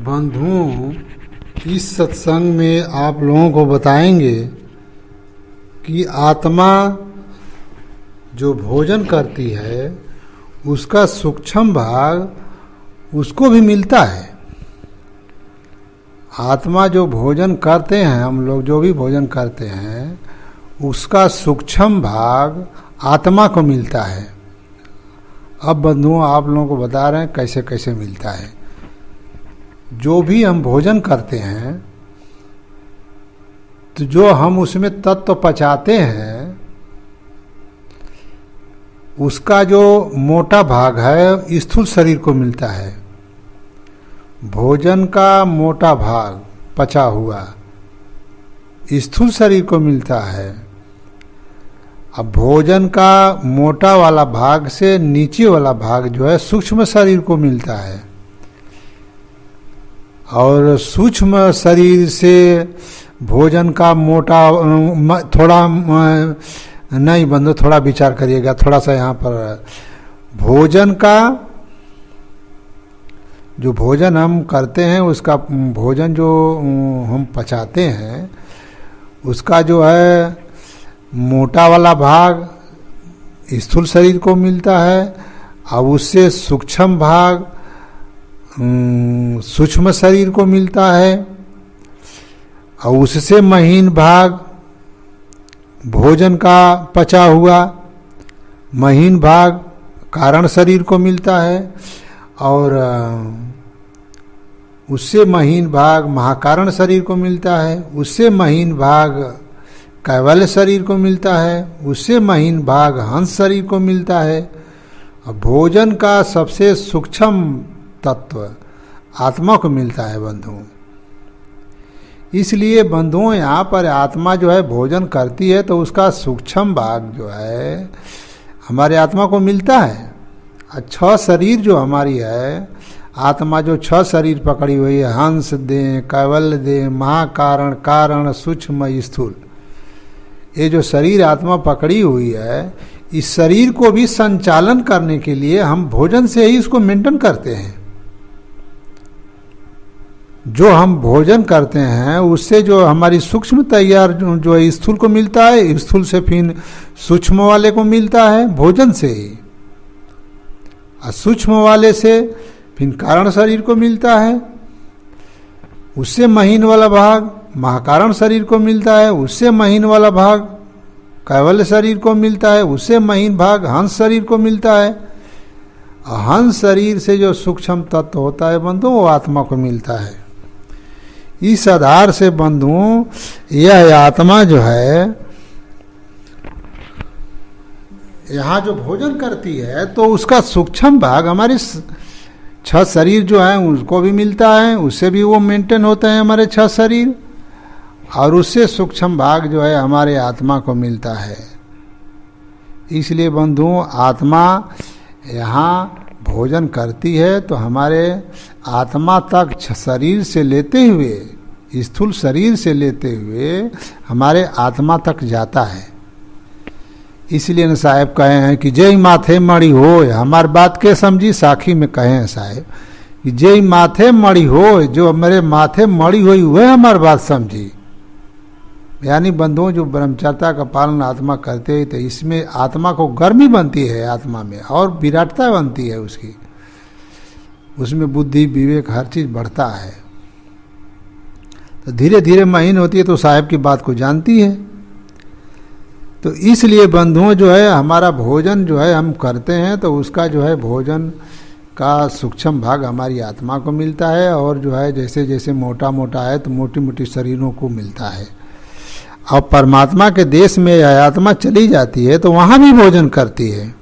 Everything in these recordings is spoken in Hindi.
बंधुओं, इस सत्संग में आप लोगों को बताएंगे कि आत्मा जो भोजन करती है उसका सूक्ष्म भाग उसको भी मिलता है। आत्मा जो भोजन करते हैं, हम लोग जो भी भोजन करते हैं उसका सूक्ष्म भाग आत्मा को मिलता है। अब बंधुओं, आप लोगों को बता रहे हैं कैसे कैसे मिलता है। जो भी हम भोजन करते हैं तो जो हम उसमें तत्व पचाते हैं उसका जो मोटा भाग है स्थूल शरीर को मिलता है। भोजन का मोटा भाग पचा हुआ स्थूल शरीर को मिलता है। अब भोजन का मोटा वाला भाग से नीचे वाला भाग जो है सूक्ष्म शरीर को मिलता है, और सूक्ष्म शरीर से भोजन का मोटा थोड़ा नहीं बंधु, थोड़ा विचार करिएगा थोड़ा सा यहाँ पर। भोजन का जो भोजन हम करते हैं उसका भोजन जो हम पचाते हैं उसका जो है मोटा वाला भाग स्थूल शरीर को मिलता है, और उससे सूक्ष्म भाग सूक्ष्म शरीर को मिलता है, और उससे महीन भाग भोजन का पचा हुआ महीन भाग कारण शरीर को मिलता है, और उससे महीन भाग महाकारण शरीर को मिलता है, उससे महीन भाग कैवल्य शरीर को मिलता है, उससे महीन भाग हंस शरीर को मिलता है। और भोजन का सबसे सूक्ष्म तत्व आत्मा को मिलता है बंधुओं। इसलिए बंधुओं, यहाँ पर आत्मा जो है भोजन करती है तो उसका सूक्ष्म भाग जो है हमारे आत्मा को मिलता है। छह शरीर जो हमारी है, आत्मा जो छह शरीर पकड़ी हुई है, हंस दे, कैवल्य दे, महाकारण, कारण, सूक्ष्म, स्थूल, ये जो शरीर आत्मा पकड़ी हुई है, इस शरीर को भी संचालन करने के लिए हम भोजन से ही इसको मेंटेन करते हैं। जो हम भोजन करते हैं उससे जो हमारी सूक्ष्म तैयार जो है स्थूल को मिलता है, स्थूल से फिर सूक्ष्म वाले को मिलता है भोजन से ही, और सूक्ष्म वाले से फिर कारण शरीर को मिलता है, उससे महीन वाला भाग महाकारण शरीर को मिलता है, उससे महीन वाला भाग कैवल्य शरीर को मिलता है, उससे महीन भाग हंस शरीर को मिलता है। हंस शरीर से जो सूक्ष्म तत्व होता है बंधु, वो आत्मा को मिलता है। इस आधार से बंधुओं, यह आत्मा जो है यहाँ जो भोजन करती है तो उसका सूक्ष्म भाग हमारे छह शरीर जो है उसको भी मिलता है, उससे भी वो मेंटेन होते हैं हमारे छह शरीर, और उससे सूक्ष्म भाग जो है हमारे आत्मा को मिलता है। इसलिए बंधुओं, आत्मा यहाँ भोजन करती है तो हमारे आत्मा तक शरीर से लेते हुए, स्थूल शरीर से लेते हुए हमारे आत्मा तक जाता है। इसलिए न साहेब कहे हैं कि जय माथे मणि हो, हमारी बात के समझी साखी में कहे हैं साहेब कि जय माथे मणि हो, जो मेरे माथे मणि हुई वह हमारी बात समझी। यानी बंधुओं, जो ब्रह्मचर्या का पालन आत्मा करते हैं तो इसमें आत्मा को गर्मी बनती है, आत्मा में और विराटता बनती है उसकी, उसमें बुद्धि विवेक हर चीज बढ़ता है। तो धीरे धीरे महीन होती है तो साहेब की बात को जानती है। तो इसलिए बंधुओं जो है हमारा भोजन जो है हम करते हैं तो उसका जो है भोजन का सूक्ष्म भाग हमारी आत्मा को मिलता है, और जो है जैसे जैसे मोटा मोटा है तो मोटी मोटी शरीरों को मिलता है। और परमात्मा के देश में आत्मा चली जाती है तो वहां भी भोजन करती है,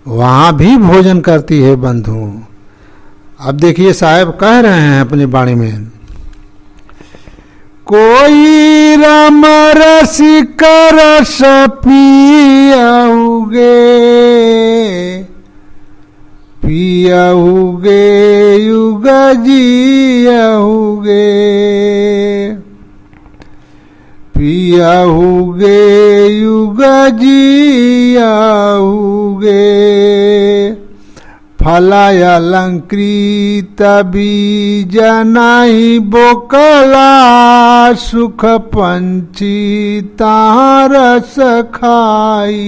वहां भी भोजन करती है बंधु। अब देखिए साहब कह रहे हैं अपनी वाणी में, कोई राम रसिक रस पियाऊगे, पियाऊगे युग जियाऊगे, पियाऊगे युग जियाऊगे, फलाय अलंकृत बीज नाही बोकला सुख पंची ताहाँ रस खाई।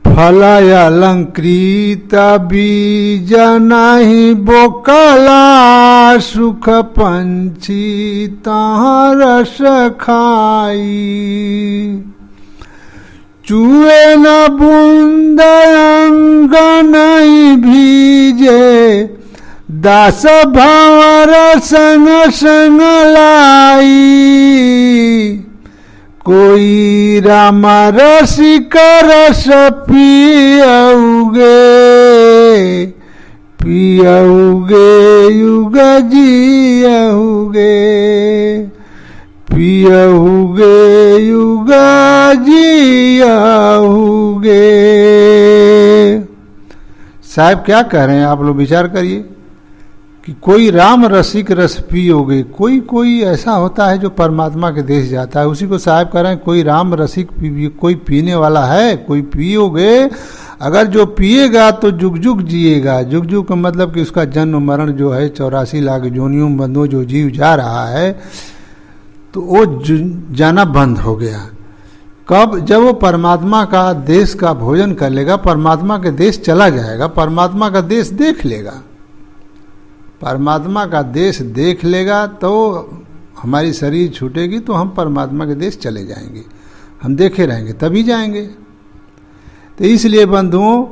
फलाय अलंकृत बीज नाही बोकला सुख पंची ताहाँ रस खाई। चूए न बूंद अंग नहीं भीजे दास भंवर संग संग लाई। कोई राम रसिक रस पियउगे पियउगे युग जियउगे पियउगे युग जियउगे। साहब क्या कह रहे हैं, आप लोग विचार करिए कि कोई राम रसिक रस पियोगे। कोई ऐसा होता है जो परमात्मा के देश जाता है, उसी को साहब कह रहे हैं कोई राम रसिक कोई पीने वाला है, कोई पियोगे। अगर जो पिएगा तो जुग जुग जिएगा। जुग जुग का मतलब कि उसका जन्म मरण जो है 84 लाख योनियों बंदों जो जीव जा रहा है तो वो जाना बंद हो गया। कब? जब वो परमात्मा का देश का भोजन कर लेगा, परमात्मा के देश चला जाएगा, परमात्मा का देश देख लेगा। परमात्मा का देश देख लेगा तो हमारी शरीर छूटेगी तो हम परमात्मा के देश चले जाएंगे, हम देखे रहेंगे तभी जाएंगे। तो इसलिए बंधुओं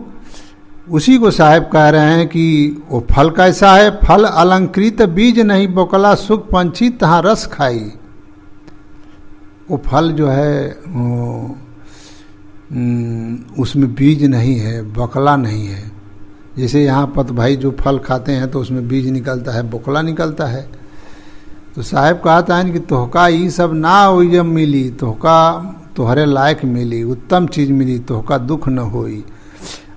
उसी को साहब कह रहे हैं कि वो फल कैसा है। फल अलंकृत बीज नहीं बोकला सुख पंछी तहाँ रस खाई। वो फल जो है उसमें बीज नहीं है, बकला नहीं है। जैसे यहाँ पत भाई जो फल खाते हैं तो उसमें बीज निकलता है, बोकला निकलता है। तो साहब कहता है कि तोहका ये सब ना हो जब मिली, तोहका तोहरे लायक मिली, उत्तम चीज मिली, तोहका दुख न होई।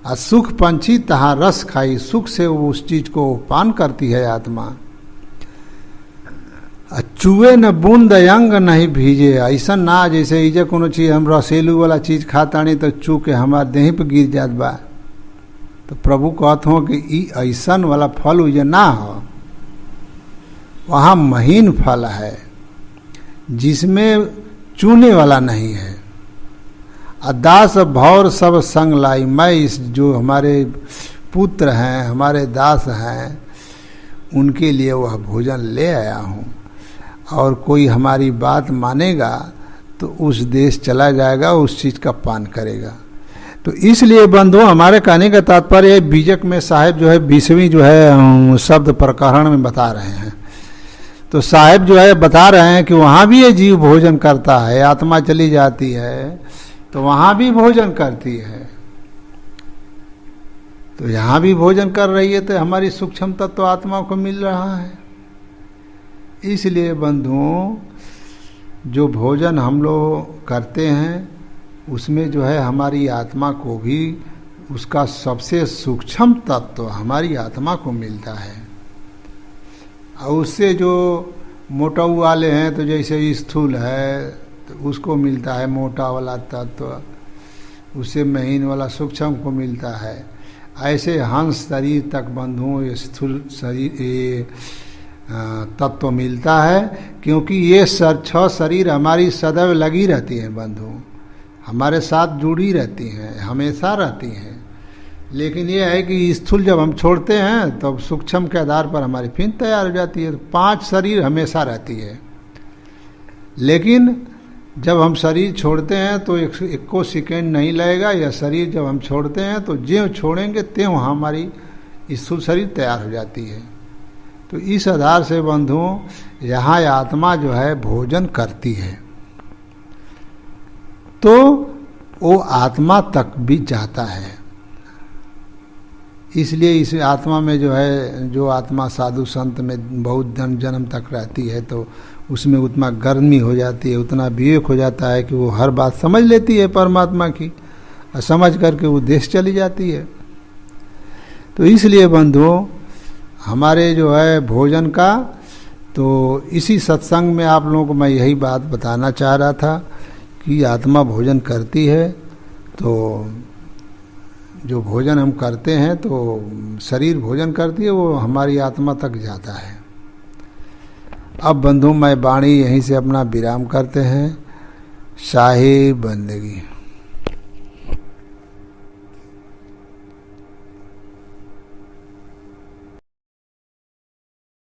आ सुख पंछी तहाँ रस खाई, सुख से वो उस चीज को पान करती है आत्मा। चूहे न बूंद अंग नहीं भीजे। ऐसा ना जैसे इजे कोनो चीज हम रसेलू वाला चीज खाता नहीं तो चू के हमार देह पे गिर जात बा। तो प्रभु कहत हो कि ई ऐसन वाला फल उजे ना हो, वहाँ महीन फल है जिसमें चूने वाला नहीं है। दास भौर सब संग लाई। मैं इस जो हमारे पुत्र हैं, हमारे दास हैं, उनके लिए वह भोजन ले आया हूँ। और कोई हमारी बात मानेगा तो उस देश चला जाएगा, उस चीज़ का पान करेगा। तो इसलिए बंधु हमारे कहने का तात्पर्य बीजक में साहिब जो है 20वीं जो है शब्द प्रकरण में बता रहे हैं। तो साहिब जो है बता रहे हैं कि वहाँ भी ये जीव भोजन करता है, आत्मा चली जाती है तो वहाँ भी भोजन करती है। तो यहाँ भी भोजन कर रही है तो हमारी सूक्ष्म तत्व आत्मा को मिल रहा है। इसलिए बंधुओं जो भोजन हम लोग करते हैं उसमें जो है हमारी आत्मा को भी उसका सबसे सूक्ष्म तत्व हमारी आत्मा को मिलता है। और उससे जो मोटाऊ वाले हैं तो जैसे स्थूल है तो उसको मिलता है मोटा वाला तत्व, उससे महीन वाला सूक्ष्म को मिलता है। ऐसे हंस शरीर तक बंधुओं ये स्थूल शरीर ये तत्व मिलता है, क्योंकि ये 6 शरीर हमारी सदैव लगी रहती हैं बंधु, हमारे साथ जुड़ी रहती हैं, हमेशा रहती हैं। लेकिन ये है कि स्थूल जब हम छोड़ते हैं तब तो सूक्ष्म के आधार पर हमारी फिर तैयार हो जाती है। 5 शरीर हमेशा रहती है, लेकिन जब हम शरीर छोड़ते हैं तो एक को सेकेंड नहीं लगेगा। यह शरीर जब हम छोड़ते हैं तो ज्यों छोड़ेंगे त्यों हमारी स्थूल शरीर तैयार हो जाती है। तो इस आधार से बंधुओं यहाँ आत्मा जो है भोजन करती है तो वो आत्मा तक भी जाता है। इसलिए इस आत्मा में जो है, जो आत्मा साधु संत में बहुत जन्म तक रहती है तो उसमें उतना गर्मी हो जाती है, उतना विवेक हो जाता है कि वो हर बात समझ लेती है परमात्मा की, और समझ करके वो देश चली जाती है। तो इसलिए बंधुओं हमारे जो है भोजन का, तो इसी सत्संग में आप लोगों को मैं यही बात बताना चाह रहा था कि आत्मा भोजन करती है तो जो भोजन हम करते हैं तो शरीर भोजन करती है, वो हमारी आत्मा तक जाता है। अब बंधु मैं वाणी यहीं से अपना विराम करते हैं। शाही बंदगी।